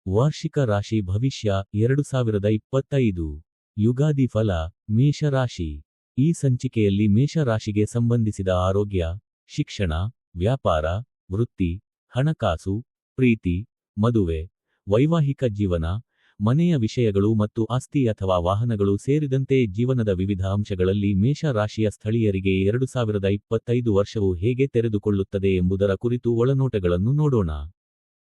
ವಾರ್ಷಿಕ ರಾಶಿ ಭವಿಷ್ಯ 2025. ಯುಗಾದಿ ಫಲ. ಮೇಷರಾಶಿ. ಈ ಸಂಚಿಕೆಯಲ್ಲಿ ಮೇಷರಾಶಿಗೆ ಸಂಬಂಧಿಸಿದ ಆರೋಗ್ಯ, ಶಿಕ್ಷಣ, ವ್ಯಾಪಾರ, ವೃತ್ತಿ, ಹಣಕಾಸು, ಪ್ರೀತಿ, ಮದುವೆ, ವೈವಾಹಿಕ ಜೀವನ, ಮನೆಯ ವಿಷಯಗಳು ಮತ್ತು ಆಸ್ತಿ ಅಥವಾ ವಾಹನಗಳು ಸೇರಿದಂತೆ ಜೀವನದ ವಿವಿಧ ಅಂಶಗಳಲ್ಲಿ ಮೇಷ ರಾಶಿಯ ಸ್ಥಳೀಯರಿಗೆ 2025 ವರ್ಷವು ಹೇಗೆ ತೆರೆದುಕೊಳ್ಳುತ್ತದೆ ಎಂಬುದರ ಕುರಿತು ಒಳನೋಟಗಳನ್ನು ನೋಡೋಣ.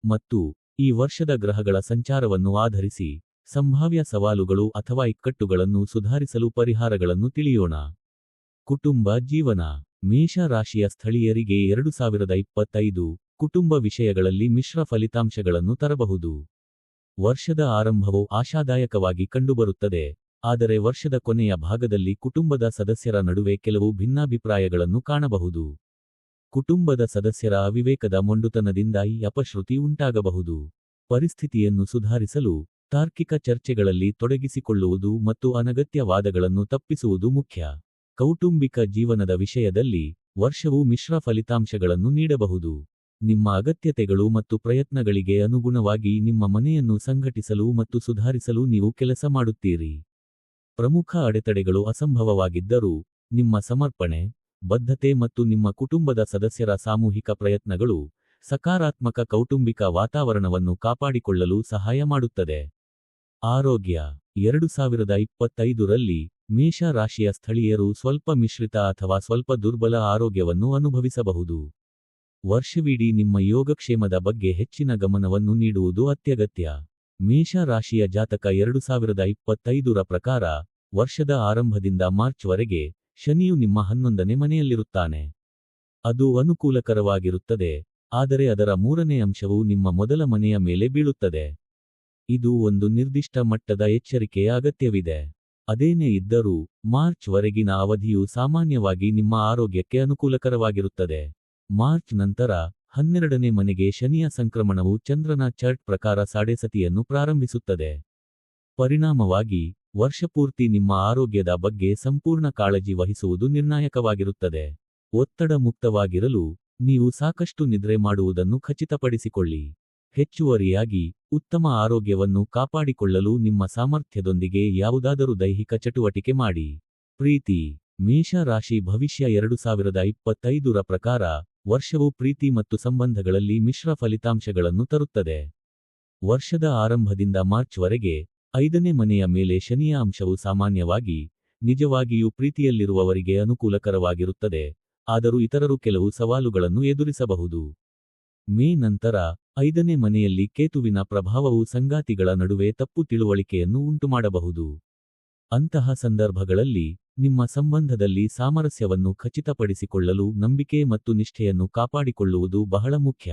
ಮತ್ತು ಈ ವರ್ಷದ ಗ್ರಹಗಳ ಸಂಚಾರವನ್ನು ಆಧರಿಸಿ ಸಂಭಾವ್ಯ ಸವಾಲುಗಳು ಅಥವಾ ಇಕ್ಕಟ್ಟುಗಳನ್ನು ಸುಧಾರಿಸಲು ಪರಿಹಾರಗಳನ್ನು ತಿಳಿಯೋಣ. ಕುಟುಂಬ ಜೀವನ. ಮೇಷ ರಾಶಿಯ ಸ್ಥಳೀಯರಿಗೆ 2025 ಕುಟುಂಬ ವಿಷಯಗಳಲ್ಲಿ ಮಿಶ್ರ ಫಲಿತಾಂಶಗಳನ್ನು ತರಬಹುದು. ವರ್ಷದ ಆರಂಭವು ಆಶಾದಾಯಕವಾಗಿ ಕಂಡುಬರುತ್ತದೆ, ಆದರೆ ವರ್ಷದ ಕೊನೆಯ ಭಾಗದಲ್ಲಿ ಕುಟುಂಬದ ಸದಸ್ಯರ ನಡುವೆ ಕೆಲವು ಭಿನ್ನಾಭಿಪ್ರಾಯಗಳನ್ನು ಕಾಣಬಹುದು. ಕುಟುಂಬದ ಸದಸ್ಯರ ಅವಿವೇಕದ ಮೊಂಡುತನದಿಂದ ಈ ಅಪಶ್ರುತಿ ಉಂಟಾಗಬಹುದು. ಪರಿಸ್ಥಿತಿಯನ್ನು ಸುಧಾರಿಸಲು ತಾರ್ಕಿಕ ಚರ್ಚೆಗಳಲ್ಲಿ ತೊಡಗಿಸಿಕೊಳ್ಳುವುದು ಮತ್ತು ಅನಗತ್ಯ ವಾದಗಳನ್ನು ತಪ್ಪಿಸುವುದು ಮುಖ್ಯ. ಕೌಟುಂಬಿಕ ಜೀವನದ ವಿಷಯದಲ್ಲಿ ವರ್ಷವು ಮಿಶ್ರ ಫಲಿತಾಂಶಗಳನ್ನು ನೀಡಬಹುದು. ನಿಮ್ಮ ಅಗತ್ಯತೆಗಳು ಮತ್ತು ಪ್ರಯತ್ನಗಳಿಗೆ ಅನುಗುಣವಾಗಿ ನಿಮ್ಮ ಮನೆಯನ್ನು ಸಂಘಟಿಸಲು ಮತ್ತು ಸುಧಾರಿಸಲು ನೀವು ಕೆಲಸ ಮಾಡುತ್ತೀರಿ. ಪ್ರಮುಖ ಅಡೆತಡೆಗಳು ಅಸಂಭವವಾಗಿದ್ದರೂ, ನಿಮ್ಮ ಸಮರ್ಪಣೆ, ಬದ್ಧತೆ ಮತ್ತು ನಿಮ್ಮ ಕುಟುಂಬದ ಸದಸ್ಯರ ಸಾಮೂಹಿಕ ಪ್ರಯತ್ನಗಳು ಸಕಾರಾತ್ಮಕ ಕೌಟುಂಬಿಕ ವಾತಾವರಣವನ್ನು ಕಾಪಾಡಿಕೊಳ್ಳಲು ಸಹಾಯ ಮಾಡುತ್ತದೆ. ಆರೋಗ್ಯ. 2025ರಲ್ಲಿ ಮೇಷ ರಾಶಿಯ ಸ್ಥಳೀಯರು ಸ್ವಲ್ಪ ಮಿಶ್ರಿತ ಅಥವಾ ಸ್ವಲ್ಪ ದುರ್ಬಲ ಆರೋಗ್ಯವನ್ನು ಅನುಭವಿಸಬಹುದು. ವರ್ಷವಿಡೀ ನಿಮ್ಮ ಯೋಗಕ್ಷೇಮದ ಬಗ್ಗೆ ಹೆಚ್ಚಿನ ಗಮನವನ್ನು ನೀಡುವುದು ಅತ್ಯಗತ್ಯ. ಮೇಷ ರಾಶಿಯ ಜಾತಕ 2025ರ ಪ್ರಕಾರ, ವರ್ಷದ ಆರಂಭದಿಂದ ಮಾರ್ಚ್ ವರೆಗೆ ಶನಿಯು ನಿಮ್ಮ 11ನೇ ಮನೆಯಲ್ಲಿರುತ್ತಾನೆ. ಅದು ಅನುಕೂಲಕರವಾಗಿರುತ್ತದೆ, ಆದರೆ ಅದರ 3ನೇ ಅಂಶವು ನಿಮ್ಮ ಮೊದಲ ಮನೆಯ ಮೇಲೆ ಬೀಳುತ್ತದೆ. ಇದು ಒಂದು ನಿರ್ದಿಷ್ಟ ಮಟ್ಟದ ಎಚ್ಚರಿಕೆಯ ಅಗತ್ಯವಿದೆ. ಅದೇನೇ ಇದ್ದರೂ, ಮಾರ್ಚ್ ವರೆಗಿನ ಅವಧಿಯು ಸಾಮಾನ್ಯವಾಗಿ ನಿಮ್ಮ ಆರೋಗ್ಯಕ್ಕೆ ಅನುಕೂಲಕರವಾಗಿರುತ್ತದೆ. ಮಾರ್ಚ್ ನಂತರ 12ನೇ ಮನೆಗೆ ಶನಿಯ ಸಂಕ್ರಮಣವು ಚಂದ್ರನ ಚಾರ್ಟ್ ಪ್ರಕಾರ ಸಾಡೆಸತಿಯನ್ನು ಪ್ರಾರಂಭಿಸುತ್ತದೆ. ಪರಿಣಾಮವಾಗಿ, ವರ್ಷಪೂರ್ತಿ ನಿಮ್ಮ ಆರೋಗ್ಯದ ಬಗ್ಗೆ ಸಂಪೂರ್ಣ ಕಾಳಜಿ ವಹಿಸುವುದು ನಿರ್ಣಾಯಕವಾಗಿರುತ್ತದೆ. ಒತ್ತಡ ಮುಕ್ತವಾಗಿರಲು ನೀವು ಸಾಕಷ್ಟು ನಿದ್ರೆ ಮಾಡುವುದನ್ನು ಖಚಿತಪಡಿಸಿಕೊಳ್ಳಿ. ಹೆಚ್ಚುವರಿಯಾಗಿ, ಉತ್ತಮ ಆರೋಗ್ಯವನ್ನು ಕಾಪಾಡಿಕೊಳ್ಳಲು ನಿಮ್ಮ ಸಾಮರ್ಥ್ಯದೊಂದಿಗೆ ಯಾವುದಾದರೂ ದೈಹಿಕ ಚಟುವಟಿಕೆ ಮಾಡಿ. ಪ್ರೀತಿ. ಮೇಷ ರಾಶಿ ಭವಿಷ್ಯ 2025ರ ಪ್ರಕಾರ, ವರ್ಷವು ಪ್ರೀತಿ ಮತ್ತು ಸಂಬಂಧಗಳಲ್ಲಿ ಮಿಶ್ರ ಫಲಿತಾಂಶಗಳನ್ನು ತರುತ್ತದೆ. ವರ್ಷದ ಆರಂಭದಿಂದ ಮಾರ್ಚ್ ವರೆಗೆ 5ನೇ ಮನೆಯ ಮೇಲೆ ಶನಿಯ ಅಂಶವು ಸಾಮಾನ್ಯವಾಗಿ, ನಿಜವಾಗಿಯೂ ಪ್ರೀತಿಯಲ್ಲಿರುವವರಿಗೆ ಅನುಕೂಲಕರವಾಗಿರುತ್ತದೆ, ಆದರೂ ಇತರರು ಕೆಲವು ಸವಾಲುಗಳನ್ನು ಎದುರಿಸಬಹುದು. ಮೇ ನಂತರ 5ನೇ ಮನೆಯಲ್ಲಿ ಕೇತುವಿನ ಪ್ರಭಾವವು ಸಂಗಾತಿಗಳ ನಡುವೆ ತಪ್ಪು ತಿಳುವಳಿಕೆಯನ್ನು ಉಂಟುಮಾಡಬಹುದು. ಅಂತಹ ಸಂದರ್ಭಗಳಲ್ಲಿ, ನಿಮ್ಮ ಸಂಬಂಧದಲ್ಲಿ ಸಾಮರಸ್ಯವನ್ನು ಖಚಿತಪಡಿಸಿಕೊಳ್ಳಲು ನಂಬಿಕೆ ಮತ್ತು ನಿಷ್ಠೆಯನ್ನು ಕಾಪಾಡಿಕೊಳ್ಳುವುದು ಬಹಳ ಮುಖ್ಯ.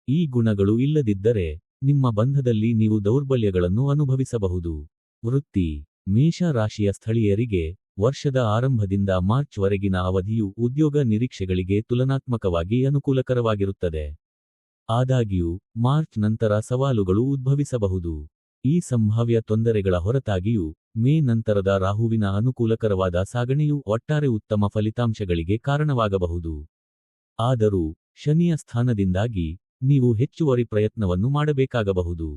ಈ ಗುಣಗಳು ಇಲ್ಲದಿದ್ದರೆ, ನಿಮ್ಮ ಬಂಧದಲ್ಲಿ ನೀವು ದೌರ್ಬಲ್ಯಗಳನ್ನು ಅನುಭವಿಸಬಹುದು. ವೃತ್ತಿ. ಮೇಷ ರಾಶಿಯ ಸ್ಥಳೀಯರಿಗೆ, ವರ್ಷದ ಆರಂಭದಿಂದ ಮಾರ್ಚ್ ವರೆಗಿನ ಅವಧಿಯು ಉದ್ಯೋಗ ನಿರೀಕ್ಷೆಗಳಿಗೆ ತುಲನಾತ್ಮಕವಾಗಿ ಅನುಕೂಲಕರವಾಗಿರುತ್ತದೆ. ಆದಾಗ್ಯೂ, ಮಾರ್ಚ್ ನಂತರ ಸವಾಲುಗಳು ಉದ್ಭವಿಸಬಹುದು. ಈ ಸಂಭಾವ್ಯ ತೊಂದರೆಗಳ ಹೊರತಾಗಿಯೂ, ಮೇ ನಂತರದ ರಾಹುವಿನ ಅನುಕೂಲಕರವಾದ ಸಾಗಣೆಯು ಒಟ್ಟಾರೆ ಉತ್ತಮ ಫಲಿತಾಂಶಗಳಿಗೆ ಕಾರಣವಾಗಬಹುದು. ಆದರೂ, ಶನಿಯ ಸ್ಥಾನದಿಂದಾಗಿ, ನೀವು ಹೆಚ್ಚುವರಿ ಪ್ರಯತ್ನವನ್ನು ಮಾಡಬೇಕಾಗಬಹುದು.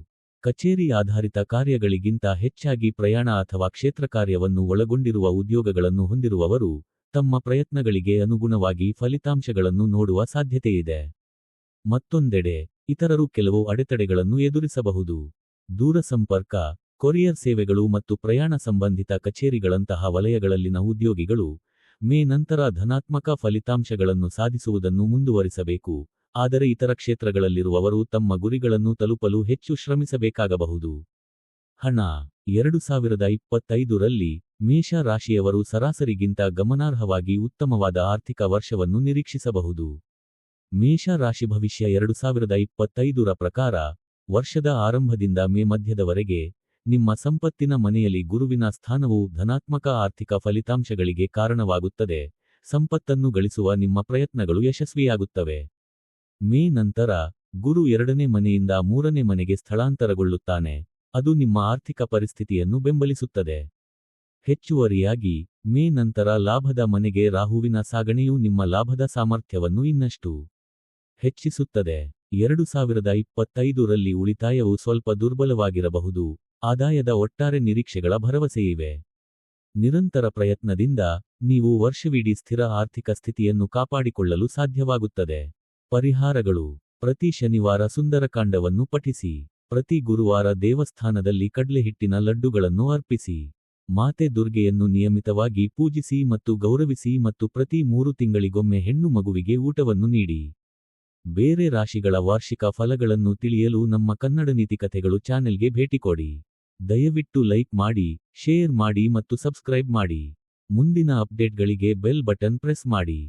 ಕಚೇರಿ ಆಧಾರಿತ ಕಾರ್ಯಗಳಿಗಿಂತ ಹೆಚ್ಚಾಗಿ ಪ್ರಯಾಣ ಅಥವಾ ಕ್ಷೇತ್ರಕಾರ್ಯವನ್ನು ಒಳಗೊಂಡಿರುವ ಉದ್ಯೋಗಗಳನ್ನು ಹೊಂದಿರುವವರು, ತಮ್ಮ ಪ್ರಯತ್ನಗಳಿಗೆ ಅನುಗುಣವಾಗಿ ಫಲಿತಾಂಶಗಳನ್ನು ನೋಡುವ ಸಾಧ್ಯತೆಯಿದೆ. ಮತ್ತೊಂದೆಡೆ, ಇತರರು ಕೆಲವು ಅಡೆತಡೆಗಳನ್ನು ಎದುರಿಸಬಹುದು. ದೂರಸಂಪರ್ಕ, ಕೊರಿಯರ್ ಸೇವೆಗಳು ಮತ್ತು ಪ್ರಯಾಣ ಸಂಬಂಧಿತ ಕಚೇರಿಗಳಂತಹ ವಲಯಗಳಲ್ಲಿನ ಉದ್ಯೋಗಿಗಳು, ಮೇ ನಂತರ ಧನಾತ್ಮಕ ಫಲಿತಾಂಶಗಳನ್ನು ಸಾಧಿಸುವುದನ್ನು ಮುಂದುವರಿಸಬೇಕು, ಆದರೆ ಇತರ ಕ್ಷೇತ್ರಗಳಲ್ಲಿರುವವರು ತಮ್ಮ ಗುರಿಗಳನ್ನು ತಲುಪಲು ಹೆಚ್ಚು ಶ್ರಮಿಸಬೇಕಾಗಬಹುದು. ಹಣ. 2025ರಲ್ಲಿ ಮೇಷ ರಾಶಿಯವರು ಸರಾಸರಿಗಿಂತ ಗಮನಾರ್ಹವಾಗಿ ಉತ್ತಮವಾದ ಆರ್ಥಿಕ ವರ್ಷವನ್ನು ನಿರೀಕ್ಷಿಸಬಹುದು. ಮೇಷ ರಾಶಿ ಭವಿಷ್ಯ 2025ರ ಪ್ರಕಾರ, ವರ್ಷದ ಆರಂಭದಿಂದ ಮೇ ಮಧ್ಯದವರೆಗೆ, ನಿಮ್ಮ ಸಂಪತ್ತಿನ ಮನೆಯಲ್ಲಿ ಗುರುವಿನ ಸ್ಥಾನವು ಧನಾತ್ಮಕ ಆರ್ಥಿಕ ಫಲಿತಾಂಶಗಳಿಗೆ ಕಾರಣವಾಗುತ್ತದೆ. ಸಂಪತ್ತನ್ನು ಗಳಿಸುವ ನಿಮ್ಮ ಪ್ರಯತ್ನಗಳು ಯಶಸ್ವಿಯಾಗುತ್ತವೆ. ಮೇ ನಂತರ, ಗುರು 2ನೇ ಮನೆಯಿಂದ 3ನೇ ಮನೆಗೆ ಸ್ಥಳಾಂತರಗೊಳ್ಳುತ್ತಾನೆ, ಅದು ನಿಮ್ಮ ಆರ್ಥಿಕ ಪರಿಸ್ಥಿತಿಯನ್ನು ಬೆಂಬಲಿಸುತ್ತದೆ. ಹೆಚ್ಚುವರಿಯಾಗಿ, ಮೇ ನಂತರ ಲಾಭದ ಮನೆಗೆ ರಾಹುವಿನ ಸಾಗಣೆಯು ನಿಮ್ಮ ಲಾಭದ ಸಾಮರ್ಥ್ಯವನ್ನು ಇನ್ನಷ್ಟು ಹೆಚ್ಚಿಸುತ್ತದೆ. 2025ರಲ್ಲಿ ಉಳಿತಾಯವು ಸ್ವಲ್ಪ ದುರ್ಬಲವಾಗಿರಬಹುದು. ಆದಾಯದ ಒಟ್ಟಾರೆ ನಿರೀಕ್ಷೆಗಳ ಭರವಸೆಯಿವೆ. ನಿರಂತರ ಪ್ರಯತ್ನದಿಂದ ನೀವು ವರ್ಷವಿಡೀ ಸ್ಥಿರ ಆರ್ಥಿಕ ಸ್ಥಿತಿಯನ್ನು ಕಾಪಾಡಿಕೊಳ್ಳಲು ಸಾಧ್ಯವಾಗುತ್ತದೆ. ಪರಿಹಾರಗಳು: ಪ್ರತಿ ಶನಿವಾರ ಸುಂದರಕಾಂಡವನ್ನು ಪಠಿಸಿ. ಪ್ರತಿ ಗುರುವಾರ ದೇವಸ್ಥಾನದಲ್ಲಿ ಕಡ್ಲೆಹಿಟ್ಟಿನ ಲಡ್ಡುಗಳನ್ನು ಅರ್ಪಿಸಿ. ಮಾತೆ ದುರ್ಗೆಯನ್ನು ನಿಯಮಿತವಾಗಿ ಪೂಜಿಸಿ ಮತ್ತು ಗೌರವಿಸಿ ಮತ್ತು ಪ್ರತಿ 3 ತಿಂಗಳಿಗೊಮ್ಮೆ ಹೆಣ್ಣು ಮಗುವಿಗೆ ಊಟವನ್ನು ನೀಡಿ. ಬೇರೆ ರಾಶಿಗಳ ವಾರ್ಷಿಕ ಫಲಗಳನ್ನು ತಿಳಿಯಲು ನಮ್ಮ ಕನ್ನಡ ನೀತಿಕಥೆಗಳು ಚಾನೆಲ್ಗೆ ಭೇಟಿ ಕೊಡಿ. ದಯವಿಟ್ಟು ಲೈಕ್ ಮಾಡಿ, ಶೇರ್ ಮಾಡಿ ಮತ್ತು ಸಬ್ಸ್ಕ್ರೈಬ್ ಮಾಡಿ. ಮುಂದಿನ ಅಪ್ಡೇಟ್ಗಳಿಗೆ ಬೆಲ್ ಬಟನ್ ಪ್ರೆಸ್ ಮಾಡಿ.